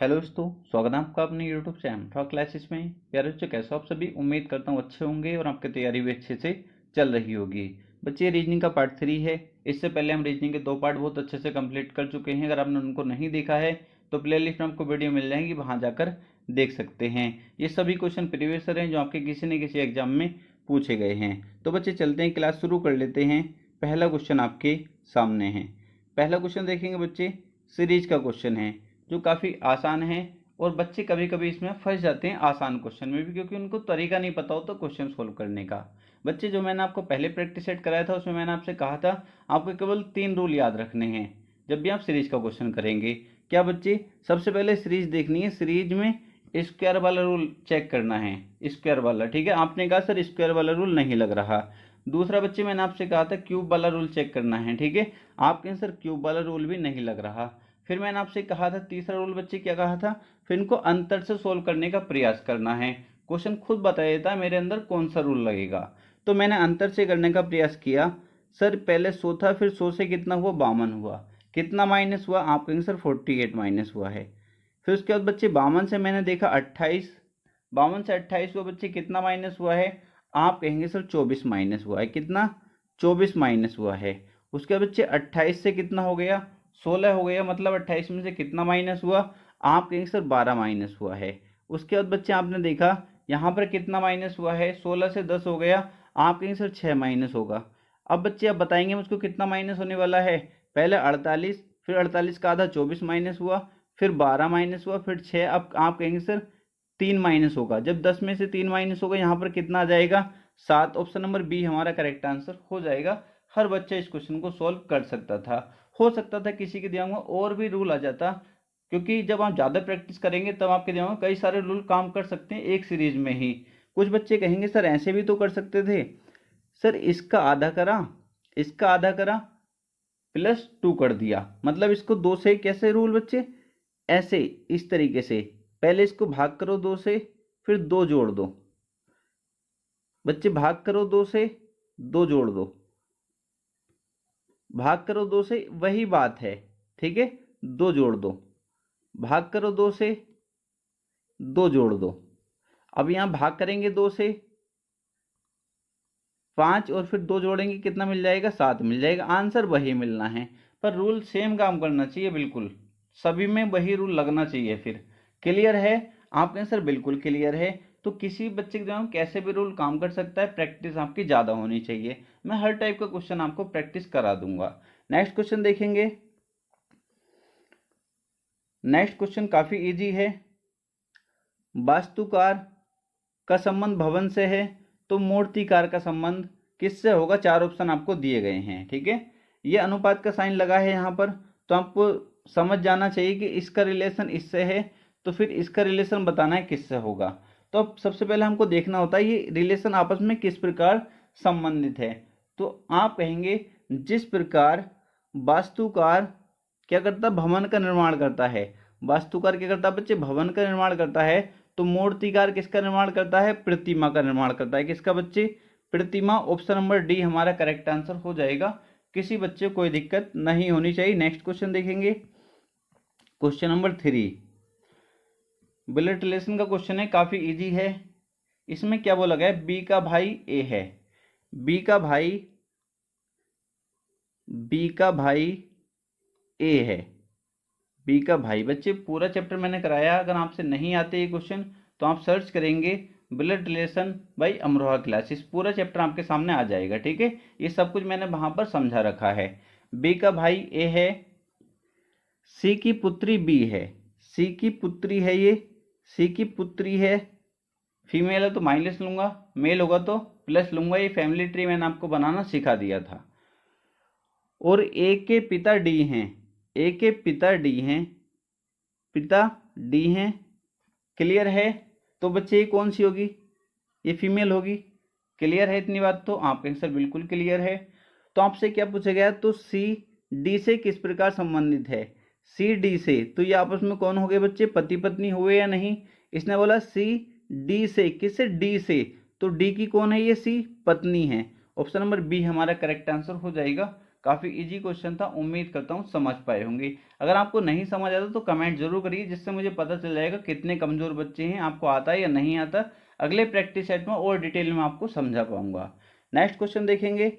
Hello दोस्तों, स्वागत है आपका अपने यूट्यूब चैनल टॉक क्लासेस में। प्यारे बच्चों, कैसे हो आप सभी? उम्मीद करता हूँ अच्छे होंगे और आपकी तैयारी भी अच्छे से चल रही होगी। बच्चे, रीजनिंग का पार्ट 3 है। इससे पहले हम रीजनिंग के 2 पार्ट बहुत अच्छे से कंप्लीट कर चुके हैं। अगर आपने उनको नहीं देखा है तो प्लेलिस्ट में आपको वीडियो मिल जाएगी, वहाँ जाकर देख सकते हैं। ये सभी क्वेश्चन प्रीवियस हैं जो आपके किसी न किसी एग्जाम में पूछे गए हैं। तो बच्चे चलते हैं, क्लास शुरू कर लेते हैं। पहला क्वेश्चन आपके सामने है। पहला क्वेश्चन देखेंगे बच्चे, सीरीज का क्वेश्चन है जो काफ़ी आसान है। और बच्चे कभी कभी इसमें फंस जाते हैं आसान क्वेश्चन में भी, क्योंकि उनको तरीका नहीं पता होता क्वेश्चन सोल्व करने का। बच्चे, जो मैंने आपको पहले प्रैक्टिस सेट कराया था उसमें मैंने आपसे कहा था आपको केवल 3 रूल याद रखने हैं जब भी आप सीरीज का क्वेश्चन करेंगे। क्या बच्चे? सबसे पहले सीरीज देखनी है। सीरीज में स्क्वायर वाला रूल चेक करना है, स्क्वायर वाला। ठीक है, आपने कहा सर स्क्वायर वाला रूल नहीं लग रहा। दूसरा बच्चे, मैंने आपसे कहा था क्यूब वाला रूल चेक करना है। ठीक है, आपके सर क्यूब वाला रूल भी नहीं लग रहा। फिर मैंने आपसे कहा था तीसरा रूल बच्चे क्या कहा था, फिर इनको अंतर से सोल्व करने का प्रयास करना है। क्वेश्चन खुद बता देता है मेरे अंदर कौन सा रूल लगेगा। तो मैंने अंतर से करने का प्रयास किया। सर पहले 100 था, फिर 100 से कितना हुआ, 52 हुआ। कितना माइनस हुआ? आप कहेंगे सर 48 माइनस हुआ है। फिर उसके बाद बच्चे 52 से मैंने देखा 28, 52 से 28 हुआ बच्चे, कितना माइनस हुआ है? आप कहेंगे सर 24 माइनस हुआ है। कितना? 24 माइनस हुआ है। उसके बाद बच्चे 28 से कितना हो गया, 16 हो गया। मतलब 28 में से कितना माइनस हुआ? आप कहेंगे सर 12 माइनस हुआ है। उसके बाद बच्चे आपने देखा यहाँ पर कितना माइनस हुआ है, 16 से 10 हो गया। आप कहेंगे सर 6 माइनस होगा। अब बच्चे आप बताएंगे मुझको कितना माइनस होने वाला है। पहले 48, फिर 48 का आधा 24 माइनस हुआ, फिर 12 माइनस हुआ, फिर 6। अब आप कहेंगे सर 3 माइनस होगा। जब 10 में से 3 माइनस होगा यहाँ पर कितना आ जाएगा, 7। ऑप्शन नंबर बी हमारा करेक्ट आंसर हो जाएगा। हर बच्चा इस क्वेश्चन को सॉल्व कर सकता था। हो सकता था किसी के दिमाग में और भी रूल आ जाता, क्योंकि जब आप ज़्यादा प्रैक्टिस करेंगे तब आपके दिमाग में कई सारे रूल काम कर सकते हैं एक सीरीज में ही। कुछ बच्चे कहेंगे सर ऐसे भी तो कर सकते थे। सर इसका आधा करा, इसका आधा करा, +2 कर दिया। मतलब इसको 2 से कैसे रूल बच्चे, ऐसे, इस तरीके से। पहले इसको भाग करो 2 से, फिर 2 जोड़ दो। बच्चे भाग करो 2 से, 2 जोड़ दो। भाग करो 2 से, वही बात है। ठीक है, 2 जोड़ दो। भाग करो 2 से, 2 जोड़ दो। अब यहां भाग करेंगे 2 से, 5, और फिर 2 जोड़ेंगे, कितना मिल जाएगा, 7 मिल जाएगा। आंसर वही मिलना है, पर रूल सेम काम करना चाहिए। बिल्कुल सभी में वही रूल लगना चाहिए। फिर क्लियर है? आपके आंसर बिल्कुल क्लियर है। तो किसी बच्चे के दिमाग में कैसे भी रूल काम कर सकता है, प्रैक्टिस आपकी ज़्यादा होनी चाहिए। मैं हर टाइप का क्वेश्चन आपको प्रैक्टिस करा दूंगा। नेक्स्ट क्वेश्चन देखेंगे। नेक्स्ट क्वेश्चन काफ़ी इजी है। वास्तुकार का संबंध भवन से है, तो मूर्तिकार का संबंध किससे होगा? 4 ऑप्शन आपको दिए गए हैं। ठीक है, ये अनुपात का साइन लगा है यहाँ पर, तो आपको समझ जाना चाहिए कि इसका रिलेशन इससे है, तो फिर इसका रिलेशन बताना है किससे होगा। तो अब सबसे पहले हमको देखना होता है ये रिलेशन आपस में किस प्रकार संबंधित है। तो आप कहेंगे जिस प्रकार वास्तुकार क्या करता है, भवन का निर्माण करता है। वास्तुकार क्या करता है बच्चे, भवन का निर्माण करता है। तो मूर्तिकार किसका निर्माण करता है, प्रतिमा का निर्माण करता है। किसका बच्चे, प्रतिमा। ऑप्शन नंबर डी हमारा करेक्ट आंसर हो जाएगा। किसी बच्चे को कोई दिक्कत नहीं होनी चाहिए। नेक्स्ट क्वेश्चन देखेंगे, क्वेश्चन नंबर 3 ब्लड रिलेशन का क्वेश्चन है, काफी इजी है। इसमें क्या बोला गया है, बी का भाई ए है। बी का भाई, बी का भाई ए है। बी का भाई। बच्चे पूरा चैप्टर मैंने कराया, अगर आपसे नहीं आते ये क्वेश्चन तो आप सर्च करेंगे blood relation by Amroha classes, पूरा चैप्टर आपके सामने आ जाएगा। ठीक है, ये सब कुछ मैंने वहां पर समझा रखा है। बी का भाई ए है, सी की पुत्री बी है। सी की पुत्री है ये, सी की पुत्री है। फीमेल है तो माइनस लूंगा, मेल होगा तो प्लस लूंगा। ये फैमिली ट्री मैंने आपको बनाना सिखा दिया था। और ए के पिता डी हैं, ए के पिता डी हैं, पिता डी हैं। क्लियर है? तो बच्चे ये कौन सी होगी, ये फीमेल होगी। क्लियर है इतनी बात? तो आपका आंसर बिल्कुल क्लियर है। तो आपसे क्या पूछा गया, तो सी डी से किस प्रकार संबंधित है। सी डी से, तो ये आपस में कौन हो गए बच्चे, पति पत्नी हुए या नहीं। इसने बोला सी डी से, किससे, डी से। तो डी की कौन है, ये सी पत्नी है। ऑप्शन नंबर बी हमारा करेक्ट आंसर हो जाएगा। काफ़ी इजी क्वेश्चन था, उम्मीद करता हूँ समझ पाए होंगे। अगर आपको नहीं समझ आता तो कमेंट जरूर करिए, जिससे मुझे पता चल जाएगा कितने कमज़ोर बच्चे हैं, आपको आता है या नहीं आता। अगले प्रैक्टिस सेट में और डिटेल में आपको समझा पाऊंगा। नेक्स्ट क्वेश्चन देखेंगे,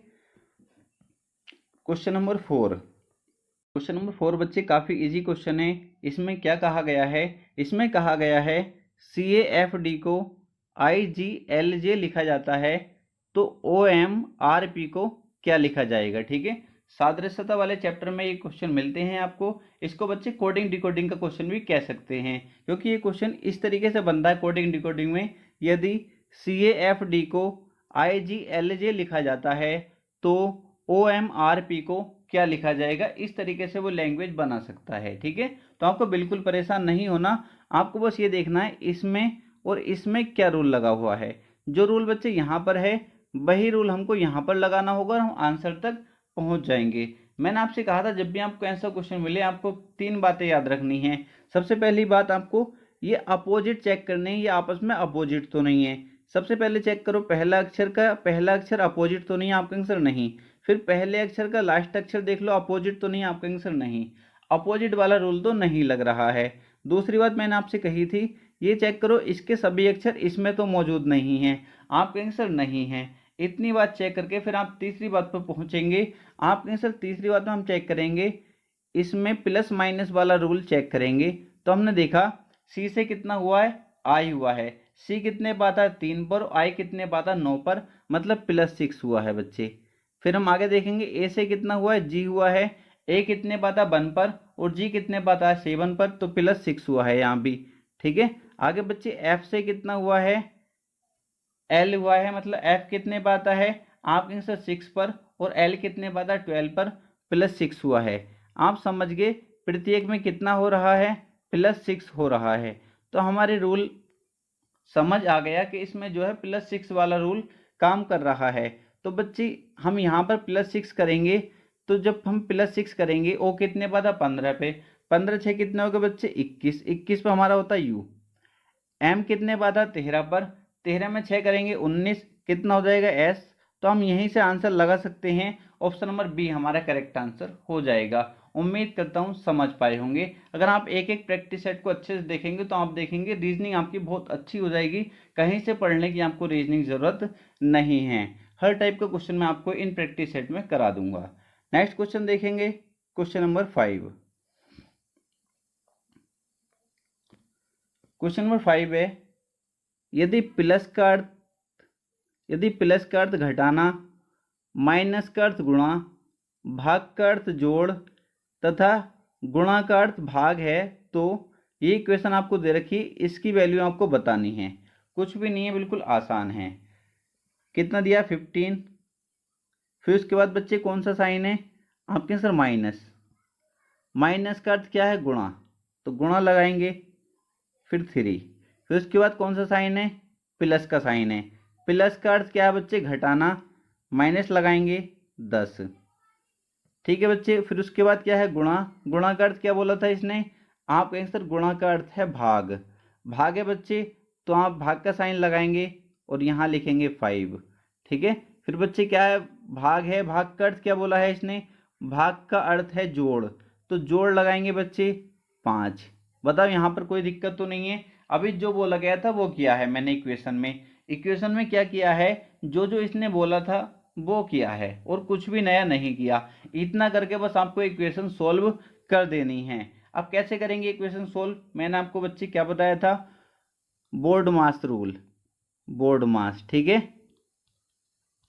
क्वेश्चन नंबर 4। क्वेश्चन नंबर 4 बच्चे काफ़ी इजी क्वेश्चन है। इसमें क्या कहा गया है, इसमें कहा गया है CAFD को IGLJ लिखा जाता है, तो OMRP को क्या लिखा जाएगा। ठीक है, सादृश्यता वाले चैप्टर में ये क्वेश्चन मिलते हैं आपको। इसको बच्चे कोडिंग डिकोडिंग का क्वेश्चन भी कह सकते हैं, क्योंकि ये क्वेश्चन इस तरीके से बनता है कोडिंग डिकोडिंग में। यदि CAFD को IGLJ लिखा जाता है तो OMRP को क्या लिखा जाएगा, इस तरीके से वो लैंग्वेज बना सकता है। ठीक है, तो आपको बिल्कुल परेशान नहीं होना, आपको बस ये देखना है इसमें और इसमें क्या रूल लगा हुआ है। जो रूल बच्चे यहाँ पर है वही रूल हमको यहाँ पर लगाना होगा और हम आंसर तक पहुँच जाएंगे। मैंने आपसे कहा था जब भी आपको ऐसा क्वेश्चन मिले आपको 3 बातें याद रखनी है। सबसे पहली बात, आपको ये अपोजिट चेक करने हैं, ये आपस में अपोजिट तो नहीं है। सबसे पहले चेक करो पहला अक्षर अपोजिट तो नहीं है, आपका आंसर नहीं। फिर पहले अक्षर का लास्ट अक्षर देख लो, अपोजिट तो नहीं, आपका आंसर नहीं। अपोजिट वाला रूल तो नहीं लग रहा है। दूसरी बात मैंने आपसे कही थी, ये चेक करो इसके सभी अक्षर इसमें तो मौजूद नहीं है, आपका आंसर नहीं है। इतनी बात चेक करके फिर आप तीसरी बात पर पहुंचेंगे। आपका आंसर तीसरी बात में हम चेक करेंगे, इसमें प्लस माइनस वाला रूल चेक करेंगे। तो हमने देखा सी से कितना हुआ है, आई हुआ है। सी कितने पाता है, 3 पर। आई कितने पाता है, 9 पर, मतलब +6 हुआ है बच्चे। फिर हम आगे देखेंगे ए से कितना हुआ है, जी हुआ है। ए कितने पाता है, 1 पर, और जी कितने पाता है, 7 पर, तो +6 हुआ है यहाँ भी। ठीक है, आगे बच्चे एफ से कितना हुआ है, एल हुआ है, मतलब एफ कितने पाता है, आपके आंसर 6 पर, और एल कितने पाता है, 12 पर, +6 हुआ है। आप समझ गए प्रत्येक में कितना हो रहा है, +6 हो रहा है। तो हमारे रूल समझ आ गया कि इसमें जो है +6 वाला रूल काम कर रहा है। तो बच्चे हम यहाँ पर +6 करेंगे, तो जब हम +6 करेंगे ओ कितने पाता, 15 पे, 15 6 कितने हो गए बच्चे, 21, 21 पे हमारा होता है यू। एम कितने पाता, 13 पर, 13 में 6 करेंगे 19, कितना हो जाएगा एस। तो हम यहीं से आंसर लगा सकते हैं, ऑप्शन नंबर बी हमारा करेक्ट आंसर हो जाएगा। उम्मीद करता हूँ समझ पाए होंगे। अगर आप एक एक प्रैक्टिस सेट को अच्छे से देखेंगे तो आप देखेंगे रीजनिंग आपकी बहुत अच्छी हो जाएगी, कहीं से पढ़ने की आपको रीजनिंग ज़रूरत नहीं है। हर टाइप का क्वेश्चन मैं आपको इन प्रैक्टिस सेट में करा दूंगा। नेक्स्ट क्वेश्चन देखेंगे, क्वेश्चन नंबर 5। क्वेश्चन नंबर 5 है, यदि प्लस का अर्थ घटाना, माइनस का अर्थ गुणा, भाग का अर्थ जोड़ तथा गुणा का अर्थ भाग है, तो ये इक्वेशन आपको दे रखी है, इसकी वैल्यू आपको बतानी है। कुछ भी नहीं है, बिल्कुल आसान है। कितना दिया, 15। फिर उसके बाद बच्चे कौन सा साइन है, आपके आंसर माइनस। माइनस का अर्थ क्या है, गुणा, तो गुणा लगाएंगे। फिर 3। फिर उसके बाद कौन सा साइन है, प्लस का साइन है। प्लस का अर्थ क्या है बच्चे, घटाना, माइनस लगाएंगे 10। ठीक है बच्चे, फिर उसके बाद क्या है, गुणा। गुणा का अर्थ क्या बोला था इसने, आपका आंसर गुणा का अर्थ है भाग। भाग है बच्चे, तो आप भाग का साइन लगाएंगे और यहाँ लिखेंगे 5। ठीक है, फिर बच्चे क्या है, भाग है, भाग का अर्थ क्या बोला है इसने, भाग का अर्थ है जोड़, तो जोड़ लगाएंगे बच्चे 5। बताओ यहाँ पर कोई दिक्कत तो नहीं है। अभी जो बोला गया था वो किया है मैंने इक्वेशन में। इक्वेशन में क्या किया है, जो जो इसने बोला था वो किया है, और कुछ भी नया नहीं किया। इतना करके बस आपको इक्वेशन सोल्व कर देनी है। अब कैसे करेंगे इक्वेशन सोल्व, मैंने आपको बच्चे क्या बताया था, बोर्ड मास रूल, बोर्ड मास। ठीक है,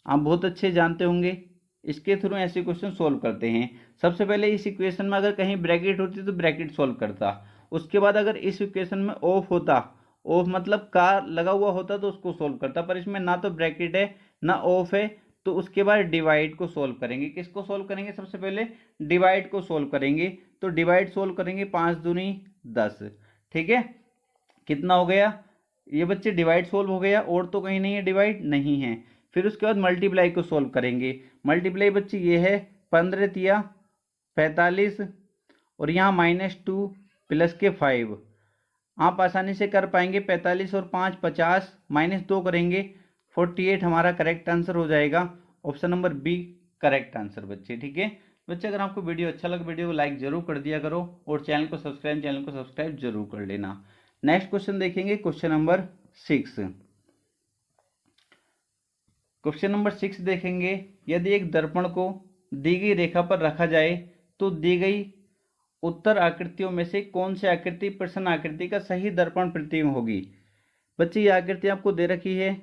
आप बहुत अच्छे जानते होंगे, इसके थ्रू ऐसे क्वेश्चन सोल्व करते हैं। सबसे पहले इस इक्वेशन में अगर कहीं ब्रैकेट होती तो ब्रैकेट सोल्व करता। उसके बाद अगर इस इक्वेशन में ऑफ होता, ऑफ मतलब का लगा हुआ होता, तो उसको सोल्व करता। पर इसमें ना तो ब्रैकेट है ना ऑफ है, तो उसके बाद डिवाइड को सोल्व करेंगे। किसको सोल्व करेंगे, सबसे पहले डिवाइड को सोल्व करेंगे। तो डिवाइड सोल्व करेंगे, 5 दूनी 10। ठीक है, कितना हो गया, ये बच्चे डिवाइड सोल्व हो गया, और तो कहीं नहीं है, डिवाइड नहीं है। फिर उसके बाद मल्टीप्लाई को सोल्व करेंगे। मल्टीप्लाई बच्चे ये है, 15 तिया 45, और यहाँ -2 प्लस के 5। आप आसानी से कर पाएंगे, 45 और 5 50, -2 करेंगे 48 हमारा करेक्ट आंसर हो जाएगा। Option number B correct answer बच्चे। ठीक है, बच्चे अगर आपको वीडियो अच्छा लगे वीडियो को लाइक जरूर कर दिया करो और चैनल को सब्सक्राइब जरूर कर लेना। नेक्स्ट क्वेश्चन देखेंगे क्वेश्चन नंबर 6। क्वेश्चन नंबर 6 देखेंगे, यदि एक दर्पण को दी गई रेखा पर रखा जाए तो दी गई उत्तर आकृतियों में से कौन सी आकृति प्रश्न आकृति का सही दर्पण प्रतिबिंब होगी। बच्चे ये आकृति आपको दे रखी है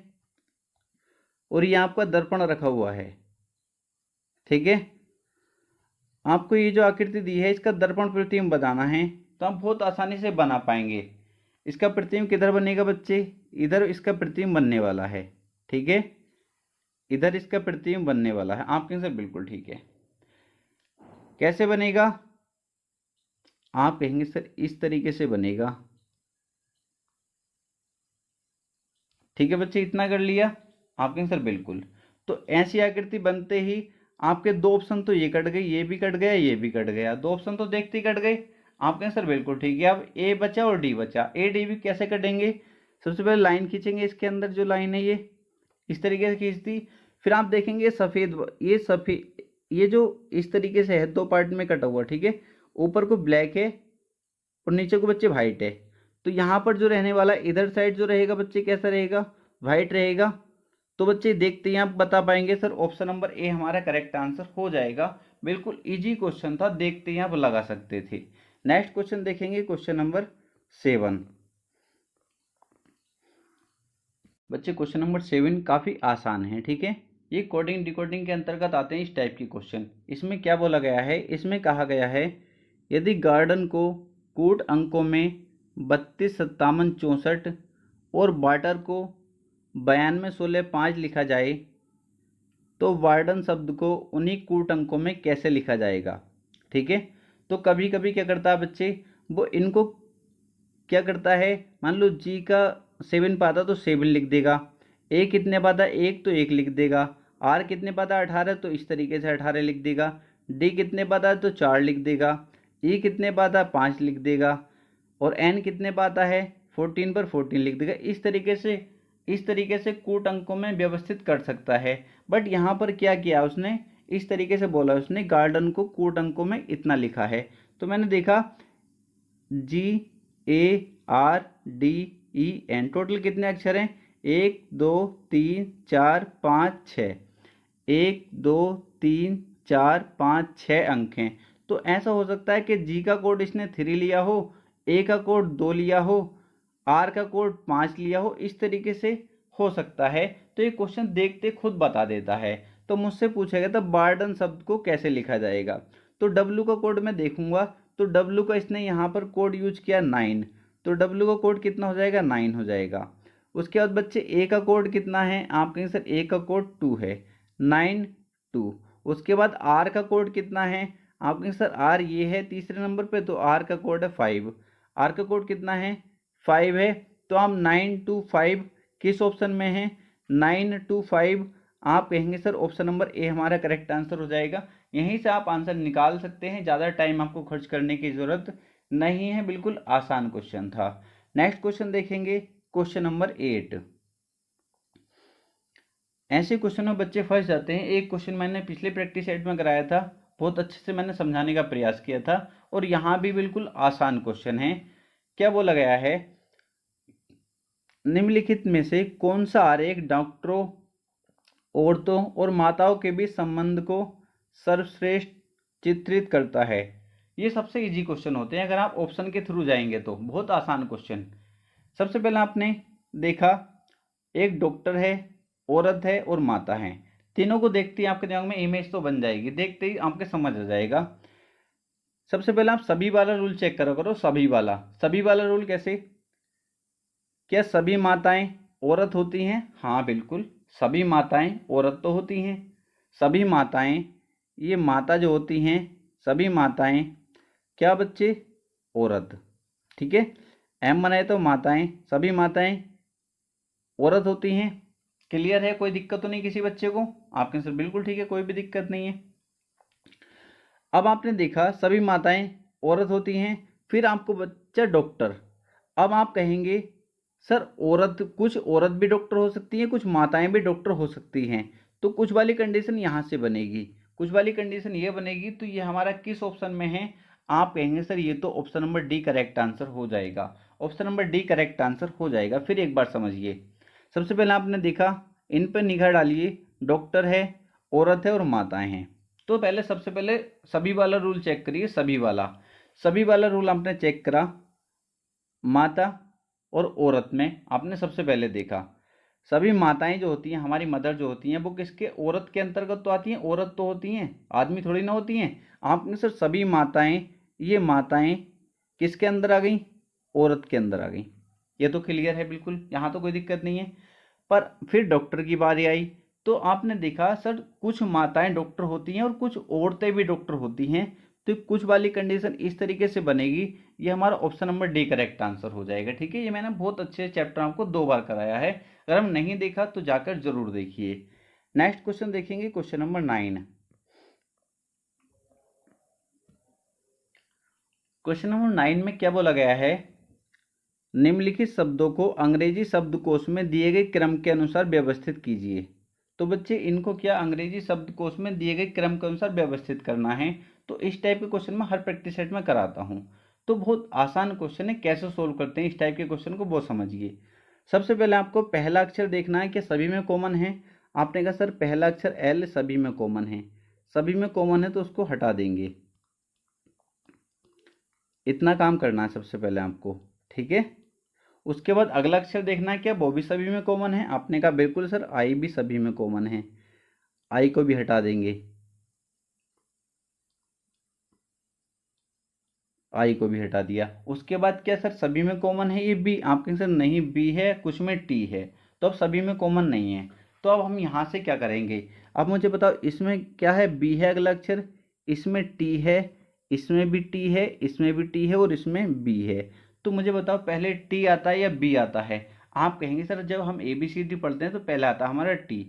और ये आपका दर्पण रखा हुआ है, ठीक है। आपको ये जो आकृति दी है इसका दर्पण प्रतिबिंब बनाना है तो आप बहुत आसानी से बना पाएंगे। इसका प्रतिबिंब किधर बनेगा बच्चे, इधर इसका प्रतिबिंब बनने वाला है, ठीक है, इधर इसका प्रतिबिंब बनने वाला है। आप कहें सर बिल्कुल ठीक है, कैसे बनेगा, आप कहेंगे सर इस तरीके से बनेगा, ठीक है बच्चे, इतना कर लिया। आप कहेंगे सर बिल्कुल। तो ऐसी आकृति बनते ही आपके दो ऑप्शन तो ये कट गए, ये भी कट गया, ये भी कट गया, दो ऑप्शन तो देखते ही कट गए। आप कहें सर बिल्कुल ठीक है। अब ए बचा और डी बचा, ए डी भी कैसे कटेंगे, सबसे पहले लाइन खींचेंगे, इसके अंदर जो लाइन है ये इस तरीके से खींच दी, फिर आप देखेंगे सफ़ेद, ये जो इस तरीके से है दो पार्ट में कटा हुआ, ठीक है, ऊपर को ब्लैक है और नीचे को बच्चे वाइट है। तो यहाँ पर जो रहने वाला इधर साइड जो रहेगा बच्चे कैसा रहेगा, वाइट रहेगा। तो बच्चे देखते ही आप बता पाएंगे सर ऑप्शन नंबर ए हमारा करेक्ट आंसर हो जाएगा। बिल्कुल इजी क्वेश्चन था, देखते ही आप लगा सकते थे। नेक्स्ट क्वेश्चन देखेंगे क्वेश्चन नंबर 7। बच्चे क्वेश्चन नंबर 7 काफ़ी आसान है, ठीक है, ये कोडिंग डिकोडिंग के अंतर्गत आते हैं इस टाइप के क्वेश्चन। इसमें क्या बोला गया है, इसमें कहा गया है यदि गार्डन को कूट अंकों में 32, 57, 64 और वाटर को 92, 16, 5 लिखा जाए तो वार्डन शब्द को उन्हीं कूट अंकों में कैसे लिखा जाएगा, ठीक है। तो कभी कभी क्या करता है बच्चे, वो इनको क्या करता है, मान लो जी का 7 पाता तो 7 लिख देगा, ए कितने पाता 1 तो 1 लिख देगा, आर कितने पाता 18 तो इस तरीके से 18 लिख देगा, डी कितने पाता तो 4 लिख देगा, ई कितने पाता 5 लिख देगा और एन कितने पाता है 14 पर 14 लिख देगा। इस तरीके से कूट अंकों में व्यवस्थित कर सकता है। बट यहाँ पर क्या किया उसने, इस तरीके से बोला उसने गार्डन को कूट अंकों में इतना लिखा है। तो मैंने देखा GARDEN टोटल कितने अक्षर हैं, 1 2 3 4 5 6, 1 2 3 4 5 6 अंक हैं। तो ऐसा हो सकता है कि जी का कोड इसने 3 लिया हो, ए का कोड 2 लिया हो, आर का कोड 5 लिया हो, इस तरीके से हो सकता है। तो ये क्वेश्चन देखते खुद बता देता है। तो मुझसे पूछा गया था वार्डन शब्द को कैसे लिखा जाएगा, तो डब्ल्यू का कोड मैं देखूंगा, तो डब्ल्यू का इसने यहाँ पर कोड यूज किया 9, तो डब्ल्यू का कोड कितना हो जाएगा 9 हो जाएगा। उसके बाद बच्चे ए का कोड कितना है, आप कहेंगे सर ए का कोड 2 है, 9 2। उसके बाद आर का कोड कितना है, आप कहेंगे सर आर ये है तीसरे नंबर पे, तो आर का कोड है 5, आर का कोड कितना है 5 है। तो हम 9 2 5 किस ऑप्शन में है, 9 2 5। आप कहेंगे सर ऑप्शन नंबर ए हमारा करेक्ट आंसर हो जाएगा। यहीं से आप आंसर निकाल सकते हैं, ज़्यादा टाइम आपको खर्च करने की ज़रूरत नहीं है, बिल्कुल आसान क्वेश्चन था। नेक्स्ट क्वेश्चन देखेंगे क्वेश्चन नंबर 8। ऐसे क्वेश्चन में बच्चे फंस जाते हैं। एक क्वेश्चन मैंने पिछले प्रैक्टिस सेट में कराया था, बहुत अच्छे से मैंने समझाने का प्रयास किया था, और यहाँ भी बिल्कुल आसान क्वेश्चन है। क्या बोला गया है, निम्नलिखित में से कौन सा आरेख डॉक्टरों, औरतों और माताओं के बीच संबंध को सर्वश्रेष्ठ चित्रित करता है। ये सबसे इजी क्वेश्चन होते हैं अगर आप ऑप्शन के थ्रू जाएंगे तो, बहुत आसान क्वेश्चन। सबसे पहले आपने देखा एक डॉक्टर है, औरत है और माता है, तीनों को देखते ही आपके दिमाग में इमेज तो बन जाएगी, देखते ही आपके समझ आ जाएगा। सबसे पहले आप सभी वाला रूल चेक करो, सभी वाला रूल कैसे, क्या सभी माताएं औरत होती हैं, हाँ बिल्कुल सभी माताएं औरत तो होती हैं। सभी माताएं, ये माता जो होती हैं, सभी माताएं क्या बच्चे औरत, ठीक है, एम बनाए तो माताएं, सभी माताएं औरत होती हैं। क्लियर है, कोई दिक्कत तो नहीं किसी बच्चे को, आपके सर बिल्कुल ठीक है, कोई भी दिक्कत नहीं है। अब आपने देखा सभी माताएं औरत होती हैं, फिर आपको बच्चा डॉक्टर। अब आप कहेंगे सर औरत, कुछ औरत भी डॉक्टर हो सकती है, कुछ माताएं भी डॉक्टर हो सकती हैं, तो कुछ वाली कंडीशन यहाँ से बनेगी, कुछ वाली कंडीशन ये बनेगी तो ये हमारा किस ऑप्शन में है? आप कहेंगे सर ये तो option number D correct answer हो जाएगा। Option number D correct answer हो जाएगा। फिर एक बार समझिए, सबसे पहले आपने देखा, इन पर निगाह डालिए, डॉक्टर है, औरत है और माताएं हैं। तो पहले सबसे पहले सभी वाला रूल चेक करिए, सभी वाला रूल आपने चेक करा, माता और औरत में आपने सबसे पहले देखा, सभी माताएं जो होती हैं, हमारी मदर जो होती हैं, वो किसके, औरत के अंतर्गत तो आती हैं, औरत तो होती हैं, आदमी थोड़ी ना होती हैं। आपने सर सभी माताएं, ये माताएं किसके अंदर आ गई? औरत के अंदर आ गई। ये तो क्लियर है बिल्कुल, यहाँ तो कोई दिक्कत नहीं है। पर फिर डॉक्टर की बारी आई तो आपने देखा सर कुछ माताएं डॉक्टर होती हैं और कुछ औरतें भी डॉक्टर होती हैं। तो कुछ वाली कंडीशन इस तरीके से बनेगी, ये हमारा option number D correct answer हो जाएगा। ठीक है, ये मैंने बहुत अच्छे चैप्टर आपको 2 बार कराया है, अगर हम नहीं देखा तो जाकर जरूर देखिए। नेक्स्ट क्वेश्चन देखेंगे, क्वेश्चन नंबर 9। क्वेश्चन नंबर 9 में क्या बोला गया है? निम्नलिखित शब्दों को अंग्रेजी शब्दकोश में दिए गए क्रम के अनुसार व्यवस्थित कीजिए। तो बच्चे इनको क्या अंग्रेजी शब्दकोश में दिए गए क्रम के अनुसार व्यवस्थित करना है। तो इस टाइप के क्वेश्चन में हर प्रैक्टिस सेट में कराता हूँ। तो बहुत आसान क्वेश्चन है, कैसे सोल्व करते हैं इस टाइप के क्वेश्चन को वो समझिए। सबसे पहले आपको पहला अक्षर देखना है कि सभी में कॉमन है। आपने कहा सर पहला अक्षर एल सभी में कॉमन है, सभी में कॉमन है तो उसको हटा देंगे। इतना काम करना है सबसे पहले आपको, ठीक है। उसके बाद अगला अक्षर देखना है क्या वो भी सभी में कॉमन है। आपने कहा बिल्कुल सर आई भी सभी में कॉमन है, आई को भी हटा देंगे, आई को भी हटा दिया। उसके बाद क्या सर सभी में कॉमन है ये बी। आप कहेंगे सर नहीं बी है, कुछ में टी है, तो अब सभी में कॉमन नहीं है। तो अब हम यहाँ से क्या करेंगे? अब मुझे बताओ इसमें क्या है, बी है अगला अक्षर, इसमें टी है, इसमें भी टी है, इसमें भी टी है और इसमें बी है। तो मुझे बताओ पहले टी आता है या बी आता है? आप कहेंगे सर जब हम ए बी सी डी पढ़ते हैं तो पहले आता है हमारा टी,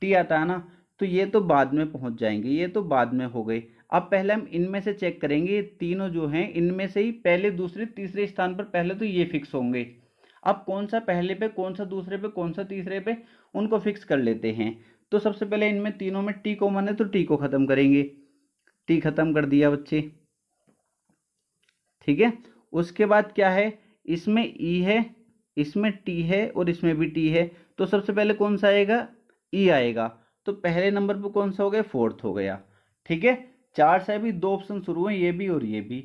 टी आता है ना। तो ये तो बाद में पहुंच जाएंगे, ये तो बाद में हो गए। अब पहले हम इनमें से चेक करेंगे, ये तीनों जो हैं इनमें से ही पहले दूसरे तीसरे स्थान पर पहले तो ये फिक्स होंगे। अब कौन सा पहले पे, कौन सा दूसरे पे, कौन सा तीसरे पे, उनको फिक्स कर लेते हैं। तो सबसे पहले इनमें तीनों में टी कॉमन है तो टी को खत्म करेंगे, टी खत्म कर दिया बच्चे, ठीक है। उसके बाद क्या है, इसमें ई है, इसमें टी है और इसमें भी टी है। तो सबसे पहले कौन सा आएगा? ई आएगा। तो पहले नंबर पर कौन सा हो गया? फोर्थ हो गया, ठीक है। चार से भी दो ऑप्शन शुरू हैं, ये भी और ये भी।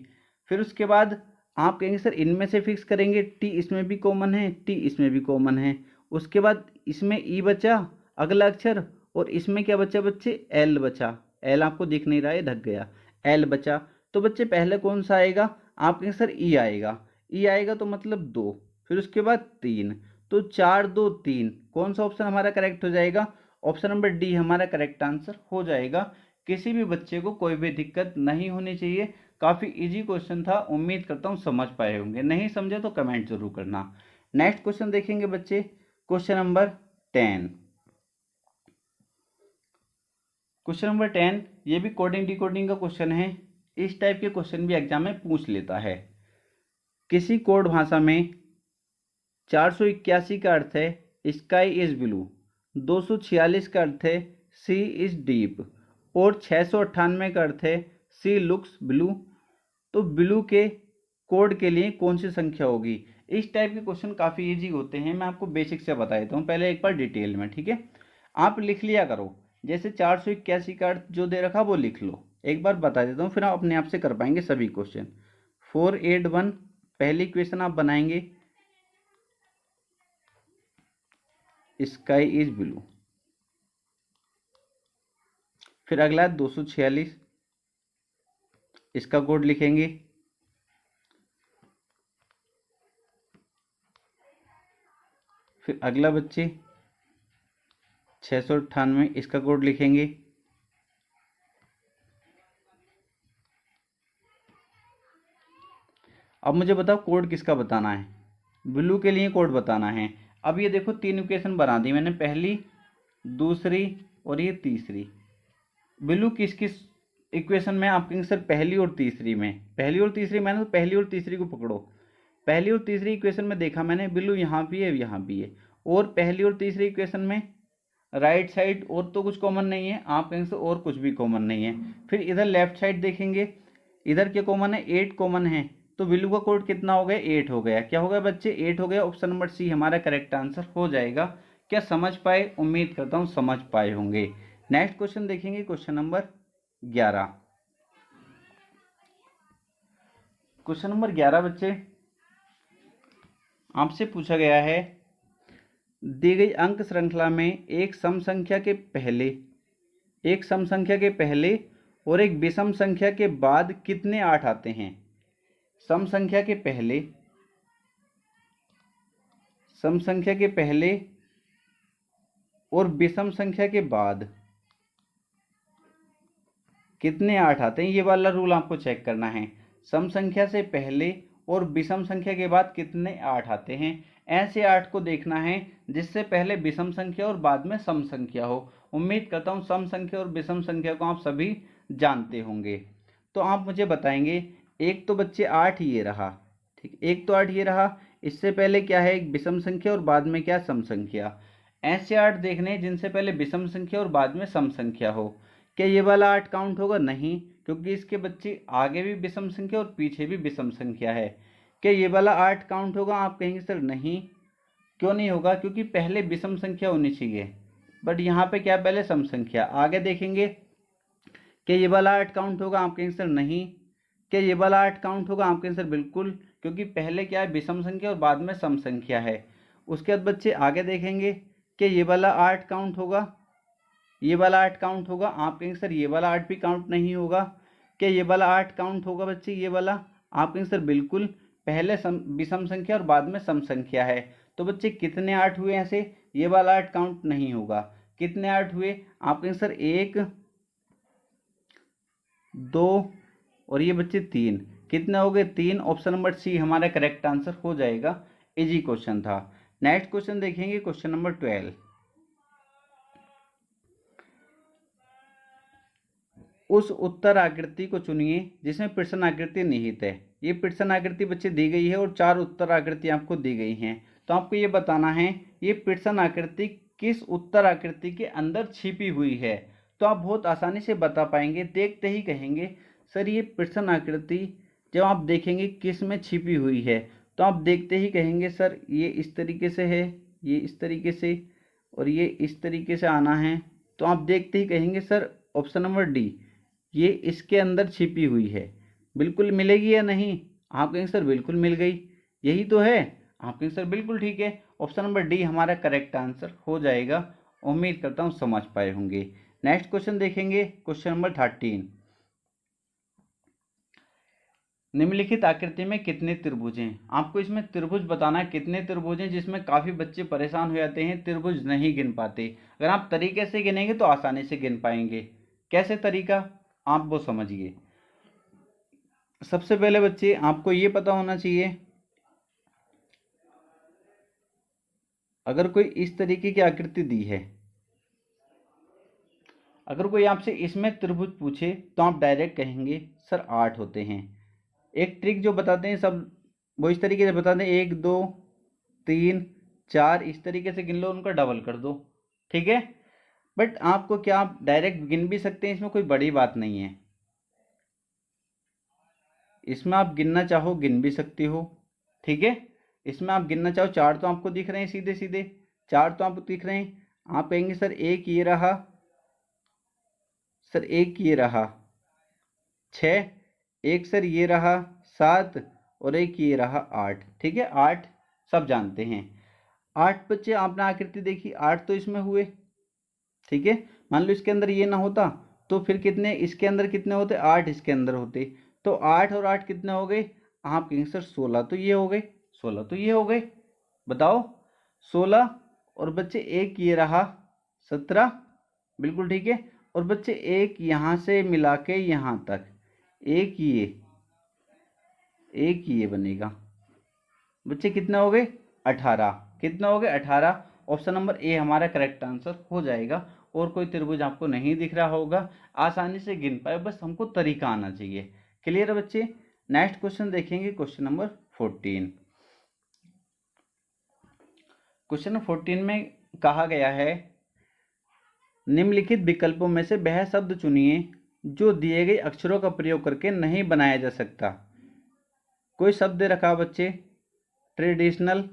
फिर उसके बाद आप कहेंगे सर इनमें से फिक्स करेंगे, टी इसमें भी कॉमन है, टी इसमें भी कॉमन है। उसके बाद इसमें ई बचा अगला अक्षर, और इसमें क्या बचा बच्चे? एल बचा। एल आपको दिख नहीं रहा है, ढक गया, एल बचा। तो बच्चे पहले कौन सा आएगा? आप कहेंगे सर ई आएगा, ई आएगा तो मतलब दो, फिर उसके बाद तीन। तो चार दो तीन, कौन सा ऑप्शन हमारा करेक्ट हो जाएगा? ऑप्शन नंबर डी हमारा करेक्ट आंसर हो जाएगा। किसी भी बच्चे को कोई भी दिक्कत नहीं होनी चाहिए। काफ़ी इजी क्वेश्चन था, उम्मीद करता हूँ समझ पाए होंगे, नहीं समझे तो कमेंट जरूर करना। नेक्स्ट क्वेश्चन देखेंगे बच्चे, क्वेश्चन नंबर 10। क्वेश्चन नंबर 10 ये भी कोडिंग डिकोडिंग का क्वेश्चन है। इस टाइप के क्वेश्चन भी एग्जाम में पूछ लेता है। किसी कोड भाषा में 481 का अर्थ है स्काई इज ब्लू, 246 का अर्थ है सी इज डीप, और 698 का अर्थ है सी लुक्स ब्लू। तो ब्लू के कोड के लिए कौन सी संख्या होगी? इस टाइप के क्वेश्चन काफ़ी इजी होते हैं, मैं आपको बेसिक से बता देता हूँ पहले एक बार डिटेल में, ठीक है। आप लिख लिया करो, जैसे 481 का अर्थ जो दे रखा वो लिख लो। एक बार बता देता हूँ, फिर आप अपने आप से कर पाएंगे सभी क्वेश्चन। 481 पहली इक्वेशन आप बनाएंगे, स्काई इज ब्लू। फिर अगला 246, इसका कोड लिखेंगे। फिर अगला बच्चे 698, इसका कोड लिखेंगे। अब मुझे बताओ कोड किसका बताना है? ब्लू के लिए कोड बताना है। अब ये देखो तीन इक्वेशन बना दी मैंने, पहली, दूसरी और ये तीसरी। ब्लू किस किस इक्वेशन में? आप कहेंगे सर पहली और तीसरी में। पहली और तीसरी मैंने तो पहली और तीसरी को पकड़ो। पहली और तीसरी इक्वेशन में देखा मैंने ब्लू यहाँ भी है यहाँ भी है, और पहली और तीसरी इक्वेशन में राइट साइड और तो कुछ कॉमन नहीं है, आप कहेंगे सर और कुछ भी कॉमन नहीं है। फिर इधर लेफ्ट साइड देखेंगे, इधर क्या कॉमन है, 8 कॉमन है, तो वैल्यू का कोड कितना हो गया, 8 हो गया। क्या हो गया बच्चे, 8 हो गया। ऑप्शन नंबर सी हमारा करेक्ट आंसर हो जाएगा। क्या समझ पाए, उम्मीद करता हूँ समझ पाए होंगे। नेक्स्ट क्वेश्चन देखेंगे, क्वेश्चन नंबर 11। क्वेश्चन नंबर 11 बच्चे आपसे पूछा गया है, दी गई अंक श्रृंखला में एक सम संख्या के पहले और एक विषम संख्या के बाद कितने 8 आते हैं। सम संख्या के पहले और विषम संख्या के बाद कितने 8 आते हैं, ये वाला रूल आपको चेक करना है। सम संख्या से पहले और विषम संख्या के बाद कितने 8 आते हैं। ऐसे 8 को देखना है जिससे पहले विषम संख्या और बाद में सम संख्या हो। उम्मीद करता हूँ सम संख्या और विषम संख्या को आप सभी जानते होंगे। तो आप मुझे बताएंगे, एक तो बच्चे 8 ये रहा, ठीक, एक तो 8 ये रहा, इससे पहले क्या है, एक विषम संख्या और बाद में क्या, सम संख्या। ऐसे 8 देखने जिनसे पहले विषम संख्या और बाद में सम संख्या हो। क्या ये वाला 8 काउंट होगा, नहीं, क्योंकि इसके बच्चे आगे भी विषम संख्या और पीछे भी विषम संख्या है। क्या ये वाला 8 काउंट होगा, आप कहेंगे सर नहीं। क्यों नहीं होगा, क्योंकि पहले विषम संख्या होनी चाहिए, बट यहाँ पे क्या, पहले सम संख्या। आगे देखेंगे, क्या ये वाला 8 काउंट होगा, आप कहेंगे सर नहीं। क्या ये वाला 8 काउंट होगा, आप कहेंगे सर बिल्कुल, क्योंकि पहले क्या है, विषम संख्या और बाद में सम संख्या है। उसके बाद बच्चे आगे देखेंगे, क्या ये वाला 8 काउंट होगा, ये वाला 8 काउंट होगा, आप कहेंगे सर ये वाला 8 भी काउंट नहीं होगा। क्या ये वाला 8 काउंट होगा बच्चे, ये वाला, आप कहेंगे सर बिल्कुल, पहले विषम संख्या और बाद में सम संख्या है। तो बच्चे कितने 8 हुए ऐसे, ये वाला 8 काउंट नहीं होगा। कितने 8 हुए, आप कहेंगे सर 1 2 और ये बच्चे 3, कितने हो गए, 3। ऑप्शन नंबर सी हमारा करेक्ट आंसर हो जाएगा। इजी क्वेश्चन था। नेक्स्ट क्वेश्चन देखेंगे, क्वेश्चन नंबर 12। उस उत्तर आकृति को चुनिए जिसमें प्रश्न आकृति निहित है। ये प्रश्न आकृति बच्चे दी गई है और 4 उत्तर आकृति आपको दी गई हैं। तो आपको ये बताना है ये प्रश्न आकृति किस उत्तर आकृति के अंदर छिपी हुई है। तो आप बहुत आसानी से बता पाएंगे, देखते ही कहेंगे सर ये प्रश्न आकृति जब आप देखेंगे किस में छिपी हुई है, तो आप देखते ही कहेंगे सर ये इस तरीके से है, ये इस तरीके से, और ये इस तरीके से आना है। तो आप देखते ही कहेंगे सर ऑप्शन नंबर डी, ये इसके अंदर छिपी हुई है। बिल्कुल मिलेगी या नहीं, आप कहेंगे सर बिल्कुल मिल गई, यही तो है, आप कहेंगे सर बिल्कुल ठीक है। ऑप्शन नंबर डी हमारा करेक्ट आंसर हो जाएगा। उम्मीद करता हूँ समझ पाए होंगे। नेक्स्ट क्वेश्चन देखेंगे, क्वेश्चन नंबर 13। निम्नलिखित आकृति में कितने त्रिभुज हैं। आपको इसमें त्रिभुज बताना है कितने त्रिभुज हैं, जिसमें काफ़ी बच्चे परेशान हो जाते हैं, त्रिभुज नहीं गिन पाते। अगर आप तरीके से गिनेंगे तो आसानी से गिन पाएंगे। कैसे तरीका, आप वो समझिए। सबसे पहले बच्चे आपको ये पता होना चाहिए, अगर कोई इस तरीके की आकृति दी है, अगर कोई आपसे इसमें त्रिभुज पूछे तो आप डायरेक्ट कहेंगे सर 8 होते हैं। एक ट्रिक जो बताते हैं सब वो इस तरीके से बताते हैं, 1 2 3 4 इस तरीके से गिन लो, उनका डबल कर दो, ठीक है। बट आपको क्या, आप डायरेक्ट गिन भी सकते हैं, इसमें कोई बड़ी बात नहीं है। इसमें आप गिनना चाहो गिन भी सकते हो, ठीक है। इसमें आप गिनना चाहो, 4 तो आपको दिख रहे हैं सीधे सीधे, 4 तो आपको दिख रहे हैं। आप कहेंगे सर एक ये रहा, सर एक ये रहा 6, एक सर ये रहा 7 और एक ये रहा 8, ठीक है। 8 सब जानते हैं। 8 बच्चे आपने आकृति देखी, 8 तो इसमें हुए, ठीक है। मान लो इसके अंदर ये ना होता तो फिर कितने इसके अंदर कितने होते, 8 इसके अंदर होते। तो 8 और 8 कितने हो गए, आप कहेंगे सर 16 तो ये हो गए, 16 तो ये हो गए। बताओ 16 और बच्चे एक ये रहा 17, बिल्कुल ठीक है। और बच्चे एक यहाँ से मिला के यहाँ तक एक ये बनेगा। बच्चे कितना हो गए 18, कितना हो गए 18। ऑप्शन नंबर ए हमारा करेक्ट आंसर हो जाएगा। और कोई त्रिभुज आपको नहीं दिख रहा होगा, आसानी से गिन पाए, बस हमको तरीका आना चाहिए। क्लियर है बच्चे। नेक्स्ट क्वेश्चन देखेंगे, क्वेश्चन नंबर 14। क्वेश्चन नंबर 14 में कहा गया है निम्नलिखित विकल्पों में से वह शब्द चुनिए जो दिए गए अक्षरों का प्रयोग करके नहीं बनाया जा सकता। कोई शब्द दे रखा बच्चे ट्रेडिशनल,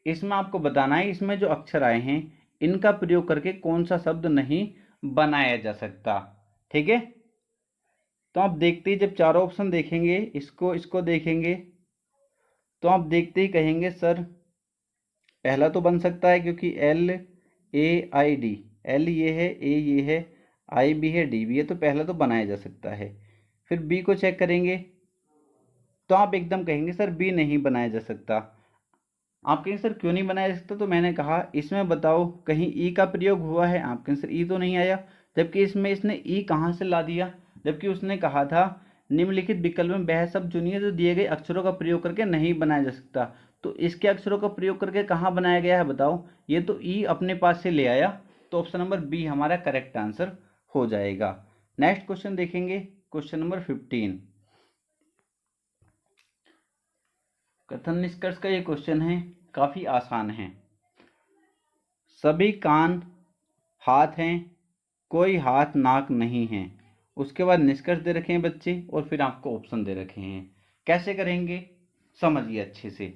इसमें आपको बताना है इसमें जो अक्षर आए हैं इनका प्रयोग करके कौन सा शब्द नहीं बनाया जा सकता। ठीक है, तो आप देखते ही जब चारों ऑप्शन देखेंगे, इसको देखेंगे, तो आप देखते ही कहेंगे सर पहला तो बन सकता है क्योंकि LAID, L ये है, A ये है, I भी है, D भी है, तो पहला तो बनाया जा सकता है। फिर B को चेक करेंगे तो आप एकदम कहेंगे सर B नहीं बनाया जा सकता। आप कहेंगे सर क्यों नहीं बनाया जा सकता, तो मैंने कहा इसमें बताओ कहीं E का प्रयोग हुआ है, आप कहेंगे सर E तो नहीं आया, जबकि इसमें इसने E कहाँ से ला दिया, जबकि उसने कहा था निम्नलिखित विकल्प में वह शब्द चुनिए जो दिए गए अक्षरों का प्रयोग करके नहीं बनाया जा सकता। तो इसके अक्षरों का प्रयोग करके कहाँ बनाया गया है बताओ, ये तो ई अपने पास से ले आया, तो ऑप्शन नंबर बी हमारा करेक्ट आंसर हो जाएगा। नेक्स्ट क्वेश्चन देखेंगे, क्वेश्चन नंबर 15। कथन निष्कर्ष का ये क्वेश्चन है, काफी आसान है। सभी कान हाथ हैं, कोई हाथ नाक नहीं है। उसके बाद निष्कर्ष दे रखे हैं बच्चे और फिर आपको ऑप्शन दे रखे हैं। कैसे करेंगे समझिए अच्छे से।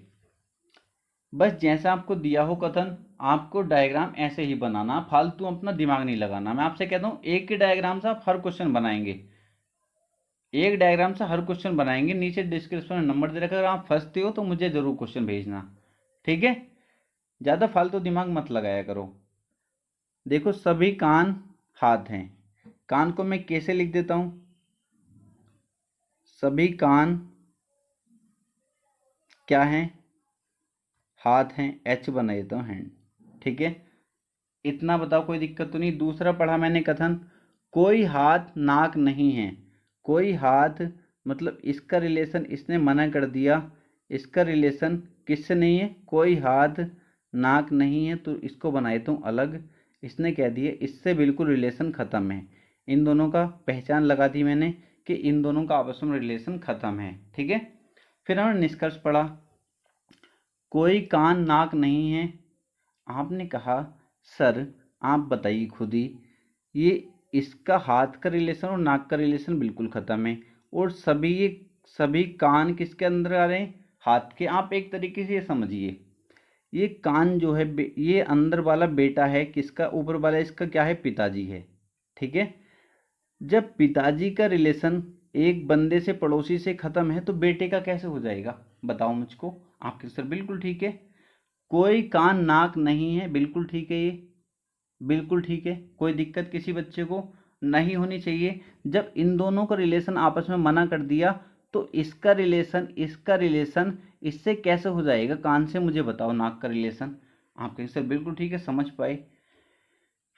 बस जैसा आपको दिया हो कथन, आपको डायग्राम ऐसे ही बनाना, फालतू अपना दिमाग नहीं लगाना। मैं आपसे कहता हूँ एक ही डायग्राम से आप हर क्वेश्चन बनाएंगे, एक डायग्राम से हर क्वेश्चन बनाएंगे। नीचे डिस्क्रिप्शन में नंबर दे रखा है, अगर आप फंसते हो तो मुझे जरूर क्वेश्चन भेजना। ठीक है, ज़्यादा फालतू दिमाग मत लगाया करो। देखो सभी कान हाथ हैं, कान को मैं कैसे लिख देता हूं, सभी कान क्या हैं, हाथ हैं, H बना देता हूं हैंड। ठीक है, इतना बताओ कोई दिक्कत तो नहीं। दूसरा पढ़ा मैंने कथन, कोई हाथ नाक नहीं है। कोई हाथ मतलब इसका रिलेशन इसने मना कर दिया, इसका रिलेशन किससे नहीं है, कोई हाथ नाक नहीं है, तो इसको बना देता हूँ अलग। इसने कह दिया इससे बिल्कुल रिलेशन ख़त्म है। इन दोनों का पहचान लगा दी मैंने कि इन दोनों का आपस में रिलेशन ख़त्म है। ठीक है, फिर हमने निष्कर्ष पढ़ा, कोई कान नाक नहीं है। आपने कहा सर आप बताइए खुद ही, ये इसका हाथ का रिलेशन और नाक का रिलेशन बिल्कुल ख़त्म है, और सभी कान किसके अंदर आ रहे हैं, हाथ के। आप एक तरीके से ये समझिए, ये कान जो है ये अंदर वाला बेटा है किसका, ऊपर वाला इसका क्या है, पिताजी है। ठीक है, जब पिताजी का रिलेशन एक बंदे से पड़ोसी से ख़त्म है तो बेटे का कैसे हो जाएगा बताओ मुझको। आपके सर बिल्कुल ठीक है, कोई कान नाक नहीं है, बिल्कुल ठीक है, ये बिल्कुल ठीक है, कोई दिक्कत किसी बच्चे को नहीं होनी चाहिए। जब इन दोनों का रिलेशन आपस में मना कर दिया तो इसका रिलेशन इससे कैसे हो जाएगा, कान से, मुझे बताओ नाक का रिलेशन। आप कहें सर बिल्कुल ठीक है, समझ पाए।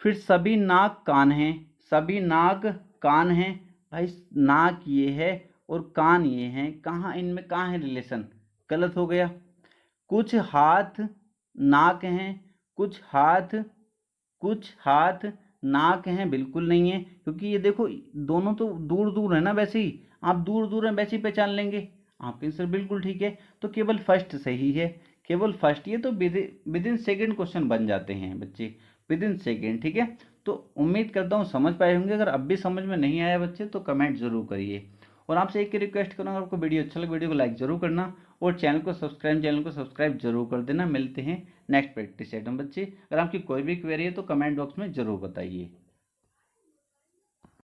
फिर सभी नाक कान हैं, सभी नाक कान हैं, भाई नाक ये है और कान ये हैं, कहाँ इनमें कहाँ है रिलेशन, गलत हो गया। कुछ हाथ नाक हैं, कुछ हाथ नाक हैं, बिल्कुल नहीं है, क्योंकि ये देखो दोनों तो दूर दूर है ना, वैसे ही आप दूर दूर हैं वैसे ही पहचान लेंगे। आपके आंसर बिल्कुल ठीक है, तो केवल फर्स्ट सही है, केवल फर्स्ट। ये तो विद इन सेकेंड क्वेश्चन बन जाते हैं बच्चे, विद इन सेकेंड। ठीक है, तो उम्मीद करता हूँ समझ पाए होंगे। अगर अब भी समझ में नहीं आया बच्चे तो कमेंट जरूर करिए, और आपसे एक ही रिक्वेस्ट करूँगा, आपको वीडियो अच्छा लगे वीडियो को लाइक जरूर करना, और चैनल को सब्सक्राइब जरूर कर देना। मिलते हैं नेक्स्ट प्रैक्टिस सेट में बच्चे। अगर आपकी कोई भी क्वेरी है तो कमेंट बॉक्स में ज़रूर बताइए।